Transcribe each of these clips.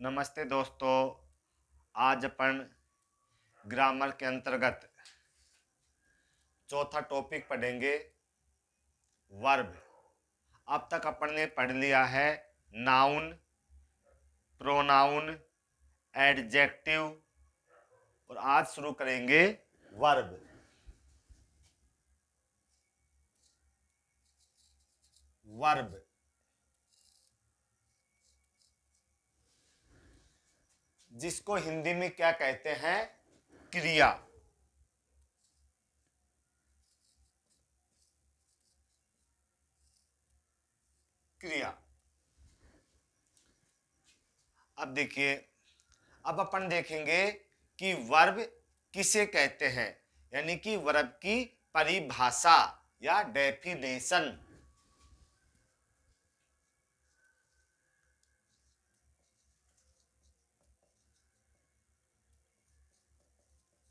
नमस्ते दोस्तों। आज अपन ग्रामर के अंतर्गत चौथा टॉपिक पढ़ेंगे, वर्ब। अब तक अपन ने पढ़ लिया है नाउन, प्रोनाउन, एडजेक्टिव और आज शुरू करेंगे वर्ब। वर्ब जिसको हिंदी में क्या कहते हैं? क्रिया। क्रिया। अब देखिए, अब अपन देखेंगे कि वर्ब किसे कहते हैं, यानी कि वर्ब की परिभाषा या डेफिनेशन।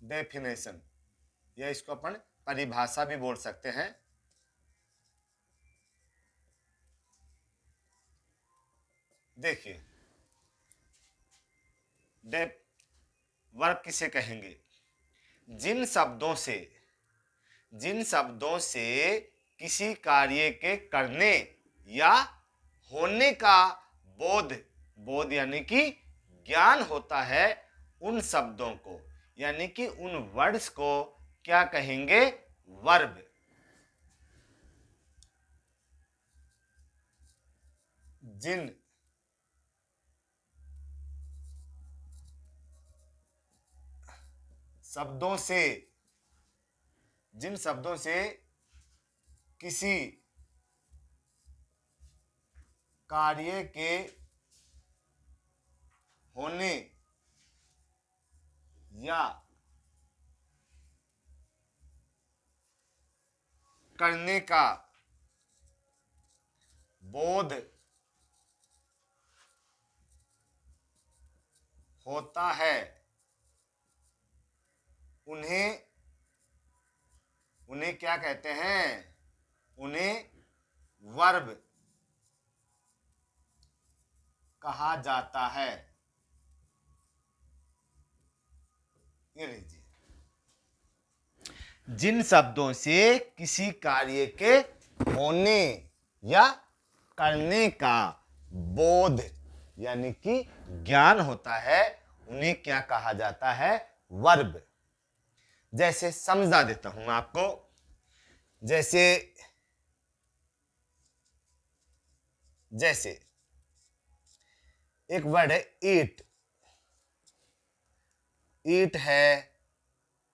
डेफिनेशन या इसको अपन परिभाषा भी बोल सकते हैं। देखिए, वर्ब किसे कहेंगे? जिन शब्दों से किसी कार्य के करने या होने का बोध यानी कि ज्ञान होता है, उन शब्दों को यानी कि उन वर्ड्स को क्या कहेंगे? वर्ब। जिन शब्दों से किसी कार्य के होने या करने का बोध होता है, उन्हें क्या कहते हैं? उन्हें वर्ब कहा जाता है। ये लीजिए, जिन शब्दों से किसी कार्य के होने या करने का बोध यानी कि ज्ञान होता है, उन्हें क्या कहा जाता है? वर्ब। जैसे समझा देता हूं मैं आपको। जैसे एक वर्ड है ईट। ईट है,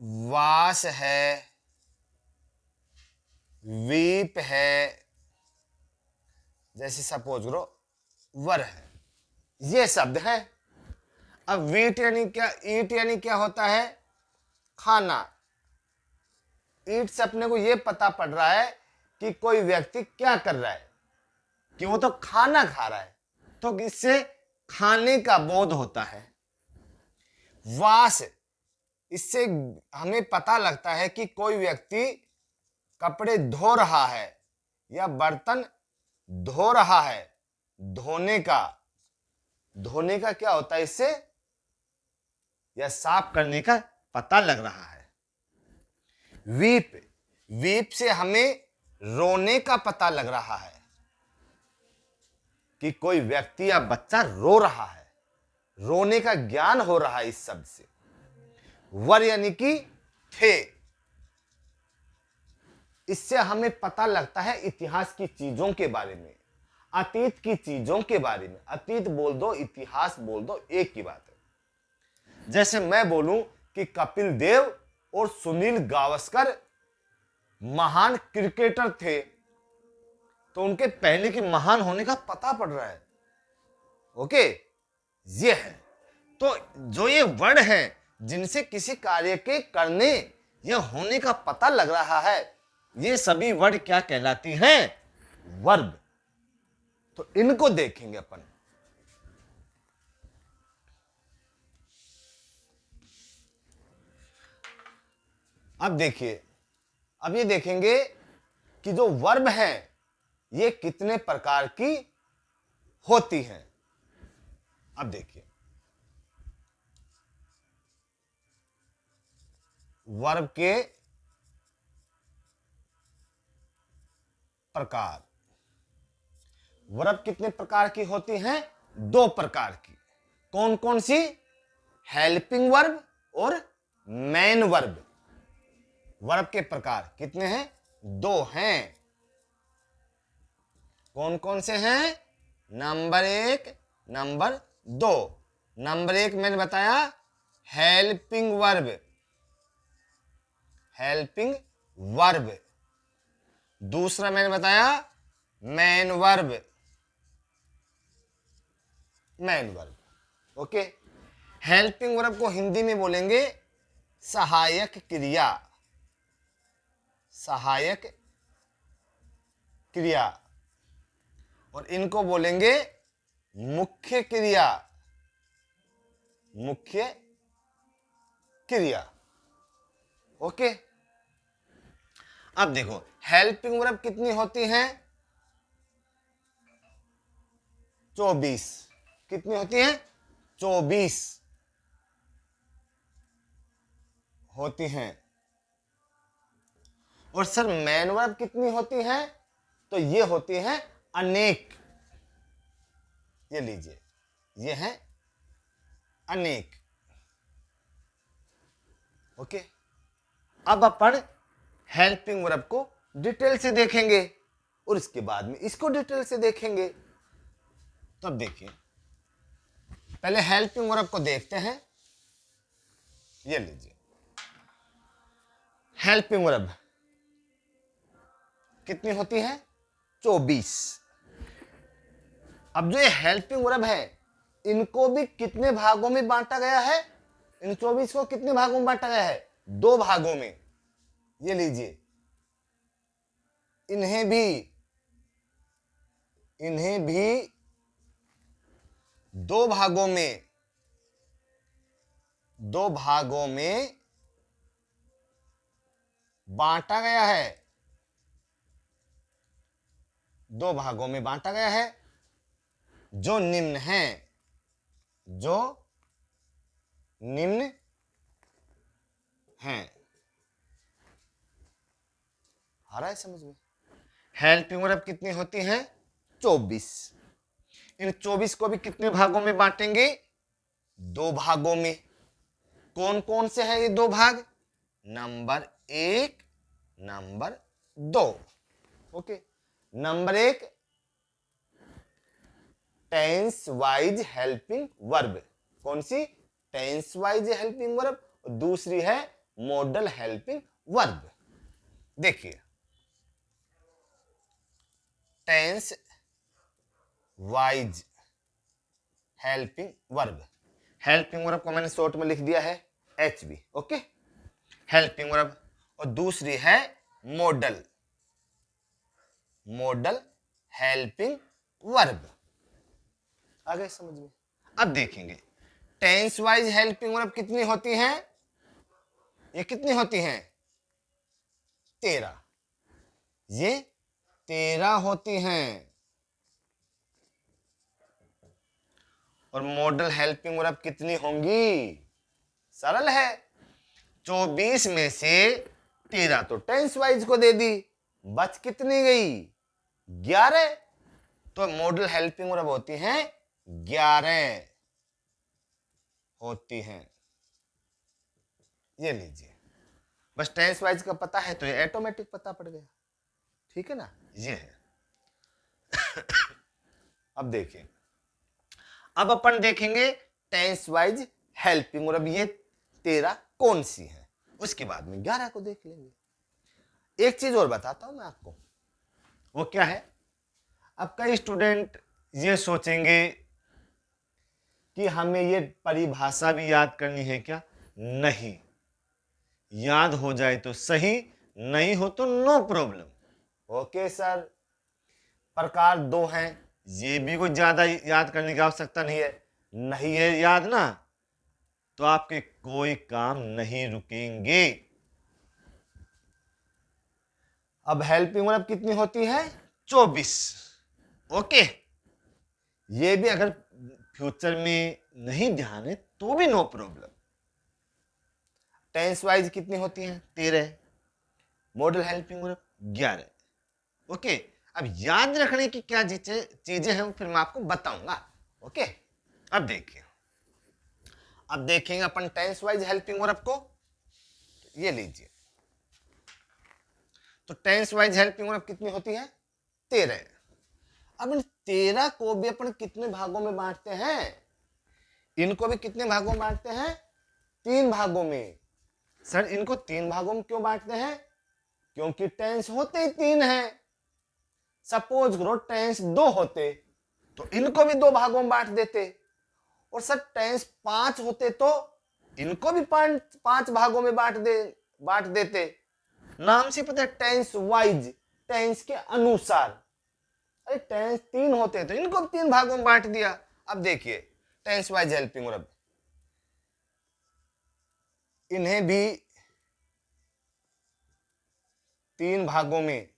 वाश है, वीप है, जैसे सपोज करो वर है, ये शब्द है। अब वीट यानी क्या? ईट यानी क्या होता है? खाना। ईट से अपने को यह पता पड़ रहा है कि कोई व्यक्ति क्या कर रहा है, कि वो तो खाना खा रहा है, तो इससे खाने का बोध होता है। वाश, इससे हमें पता लगता है कि कोई व्यक्ति कपड़े धो रहा है या बर्तन धो रहा है। धोने का क्या होता है? इससे या साफ करने का पता लग रहा है। वीप से हमें रोने का पता लग रहा है कि कोई व्यक्ति या बच्चा रो रहा है, रोने का ज्ञान हो रहा है इस शब्द से। वर यानी कि थे, इससे हमें पता लगता है इतिहास की चीजों के बारे में, अतीत की चीजों के बारे में। अतीत बोल दो, इतिहास बोल दो, एक ही बात है। जैसे मैं बोलूं कि कपिल देव और सुनील गावस्कर महान क्रिकेटर थे, तो उनके पहले के महान होने का पता पड़ रहा है। ओके, ये है। तो जो ये वर्ड है जिनसे किसी कार्य के करने या होने का पता लग रहा है, ये सभी वर्ड क्या कहलाती हैं? वर्ब। तो इनको देखेंगे अपन। अब देखिए, अब ये देखेंगे कि जो वर्ब है ये कितने प्रकार की होती हैं। अब देखिए, वर्ब के प्रकार। वर्ब कितने प्रकार की होती हैं? 2 प्रकार की। कौन कौन सी? हेल्पिंग वर्ब और मेन वर्ब। वर्ब के प्रकार कितने हैं? 2 हैं। कौन कौन से हैं? Number 1, number 2। नंबर 1 मैंने बताया हेल्पिंग वर्ब। Helping verb. दूसरा मैंने बताया main verb. Main verb. Okay. Helping verb को हिंदी में बोलेंगे सहायक क्रिया। सहायक क्रिया। और इनको बोलेंगे मुख्य क्रिया। मुख्य क्रिया। ओके। अब देखो हेल्पिंग वर्ब कितनी होती हैं? 24। कितनी होती हैं? 24 होती हैं। और सर मेन वर्ब कितनी होती हैं? तो ये होती हैं अनेक। ये लीजिए, ये है अनेक। ओके। अब अपन हेल्पिंग वर्ब को डिटेल से देखेंगे और इसके बाद में इसको डिटेल से देखेंगे। तो अब देखिए, पहले हेल्पिंग वर्ब को देखते हैं। ये लीजिए, हेल्पिंग वर्ब कितनी होती है? 24। अब जो ये हेल्पिंग वर्ब है, इनको भी कितने भागों में बांटा गया है? इन 24 को कितने भागों में बांटा गया है? 2 भागों में। ये लीजिए, इन्हें भी 2 भागों में, 2 भागों में बांटा गया है। 2 भागों में बांटा गया है जो निम्न है। जो निम्न हैं। आ रहा है समझ में? हेल्पिंग वर्ब कितनी होती हैं? 24। इन 24 को भी कितने भागों में बांटेंगे? 2 भागों में। कौन कौन से हैं ये 2 भाग? Number 1, number 2। Okay. Number 1 tense wise helping verb. कौन सी? Tense wise helping verb. और दूसरी है मॉडल हेल्पिंग वर्ब। देखिए, tense wise helping verb. Helping verb को मैंने शॉर्ट में लिख दिया है HV। ओके। Helping verb. और दूसरी है मॉडल, मॉडल हेल्पिंग वर्ब। आ गए समझ में? अब देखेंगे टेंस वाइज हेल्पिंग वर्ब कितनी होती हैं? ये कितनी होती हैं? 13। ये 13 होती हैं। और मॉडल हेल्पिंग वर्ब कितनी होंगी? सरल है, 24 में से 13 तो टेंस वाइज को दे दी, बच कितनी गई? 11। तो मॉडल हेल्पिंग वर्ब होती हैं 11 होती हैं। ये लीजिए, बस टेंस वाइज का पता है तो ये ऑटोमेटिक पता पड़ गया। ठीक है ना? ये है। अब देखिए, अब अपन देखेंगे टेंस वाइज हेल्पिंग वर्ब ये 13 कौन सी है, उसके बाद में 11 को देख लेंगे। एक चीज और बताता हूं मैं आपको, वो क्या है? अब कई स्टूडेंट ये सोचेंगे कि हमें ये परिभाषा भी याद करनी है क्या? नहीं, याद हो जाए तो सही, नहीं हो तो नो प्रॉब्लम। ओके सर, प्रकार 2 हैं, ये भी कुछ ज्यादा याद करने की आवश्यकता नहीं है। नहीं है याद ना, तो आपके कोई काम नहीं रुकेंगे। अब हेल्पिंग वर्ब कितनी होती है? 24। ओके। ये भी अगर फ्यूचर में नहीं ध्यान है तो भी नो प्रॉब्लम। टेंस वाइज कितनी होती हैं? 13। Model helping verb 11। ओके, अब याद रखने की क्या चीजें हैं फिर मैं आपको बताऊंगा। ओके, अब देखिए, अब देखेंगे अपन टेंस वाइज हेल्पिंग वर्ब को। ये लीजिए, तो टेंस वाइज हेल्पिंग वर्ब कितनी होती है? 13। अब इन 13 को भी अपन कितने भागों में बांटते हैं? इनको भी कितने भागों में बांटते हैं? 3 भागों में। सर इनको 3 भागों में क्यों बांटते हैं? क्योंकि टेंस होते ही 3 हैं। सपोज करो टेंस 2 होते तो इनको भी 2 भागों में बांट देते, और सर टेंस 5 होते तो इनको भी 5 भागों में बांट देते। नाम से पता है टेंस वाइज, टेंस के अनुसार। अरे टेंस 3 होते तो इनको भी 3 भागों में बांट दिया। अब देखिए टेंस वाइज हेल्पिंग वर्ब, इन्हें भी 3 भागों में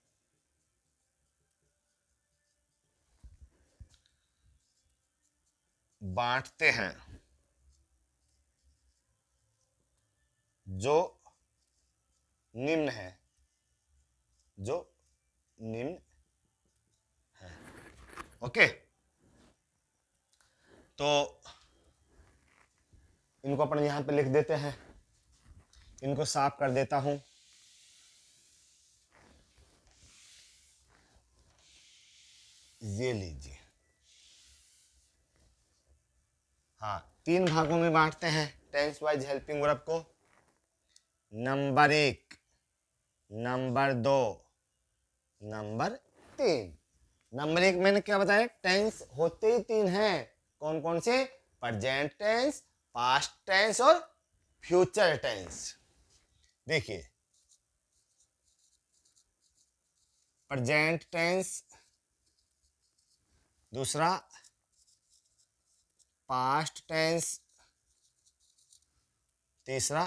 बांटते हैं, जो निम्न है, जो निम्न है। ओके, तो इनको अपन यहां पे लिख देते हैं, इनको साफ कर देता हूं। ये लीजिए, हाँ 3 भागों में बांटते हैं टेंस वाइज हेल्पिंग वर्ब को। Number 1, number 2, number 3। नंबर 1 मैंने क्या बताया? टेंस होते ही 3 हैं। कौन कौन से? प्रेजेंट टेंस, पास्ट टेंस और फ्यूचर टेंस। देखिए, प्रेजेंट टेंस, दूसरा पास्ट टेंस, तीसरा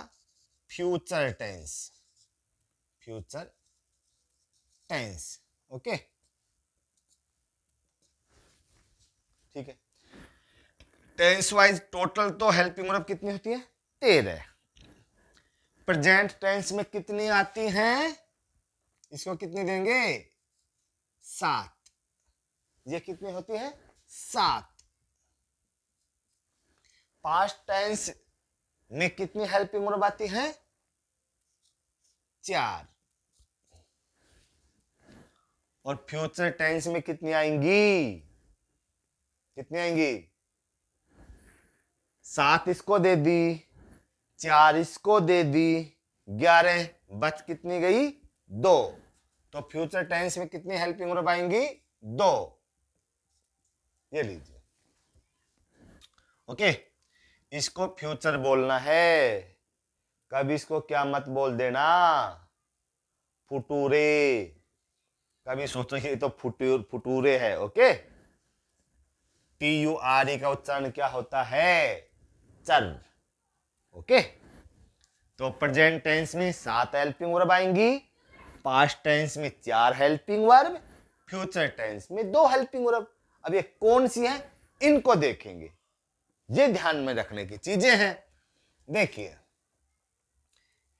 future tense, future tense. Okay, ठीक है। टेंस वाइज टोटल तो हेल्पिंग वर्ब कितनी होती है? 13। प्रेजेंट टेंस में कितनी आती हैं? इसको कितनी देंगे? 7। ये कितनी होती है? 7। पास्ट टेंस में कितनी हेल्पिंग वर्ब आती है? 4। और फ्यूचर टेंस में कितनी आएंगी? कितनी आएंगी? 7 इसको दे दी, 4 इसको दे दी, 11 बच कितनी गई? 2। तो फ्यूचर टेंस में कितनी हेल्पिंग वर्ब आएंगी? 2। ये लीजिए। ओके, इसको फ्यूचर बोलना है, कभी इसको क्या मत बोल देना, फुटूरे। कभी सोचो ये तो फुटूरे है। ओके, TURE का उच्चारण क्या होता है? चर। ओके, तो प्रेजेंट टेंस में 7 हेल्पिंग वर्ब आएंगी, पास्ट टेंस में 4 हेल्पिंग वर्ब, फ्यूचर टेंस में 2 हेल्पिंग वर्ब। अब ये कौन सी है, इनको देखेंगे। ये ध्यान में रखने की चीजें हैं। देखिए,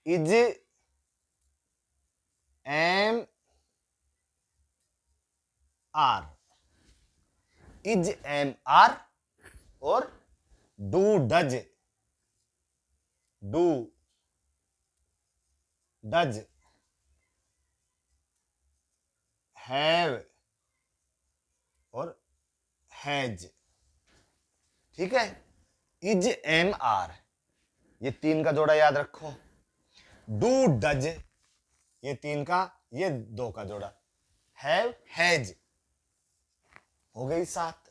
is am are, is am are और do does, do does, have और हैज। ठीक है, इज एम आर ये 3 का जोड़ा याद रखो, डू डज ये 3 का, ये 2 का जोड़ा, हैव हैज, हो गई 7।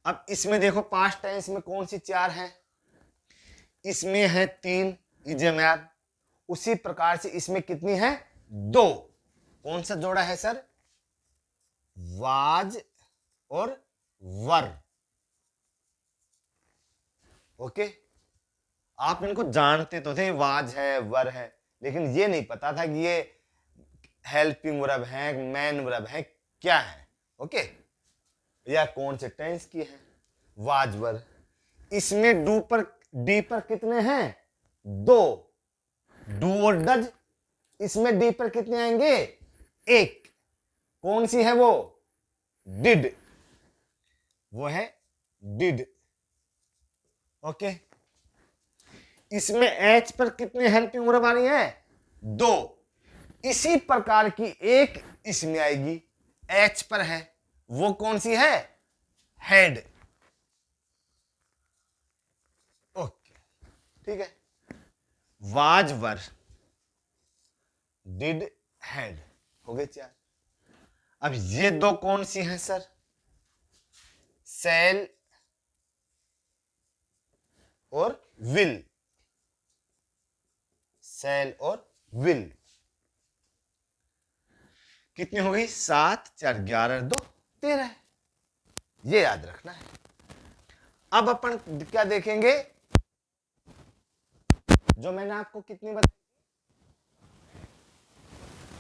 अब इसमें देखो पास्ट टेंस में कौन सी 4 है? इसमें है 3 इज एम आर, उसी प्रकार से इसमें कितनी है? 2। कौन सा जोड़ा है सर? वाज और वर। ओके, आप इनको जानते तो थे, वाज है वर है, लेकिन ये नहीं पता था कि ये हेल्पिंग वर्ब है, मैन वर्ब है, क्या है। ओके, या कौन से टेंस की है? वाज वर। इसमें डी पर कितने हैं? 2, डू और डज, इसमें डी पर कितने आएंगे? 1। कौन सी है वो? डिड, वो है डिड। ओके, इसमें एच पर कितने हेल्पिंग वर्ब आ रही है? 2। इसी प्रकार की एक इसमें आएगी, एच पर है, वो कौन सी है? हेड। ओके, ठीक है। वाज वर, डिड, हैड, हो गए 4। अब ये 2 कौन सी हैं सर? सेल और विल, सेल और विल। कितनी हो गई? 7, 4, 11, 2, 13। ये याद रखना है। अब अपन क्या देखेंगे? जो मैंने आपको कितनी बताई?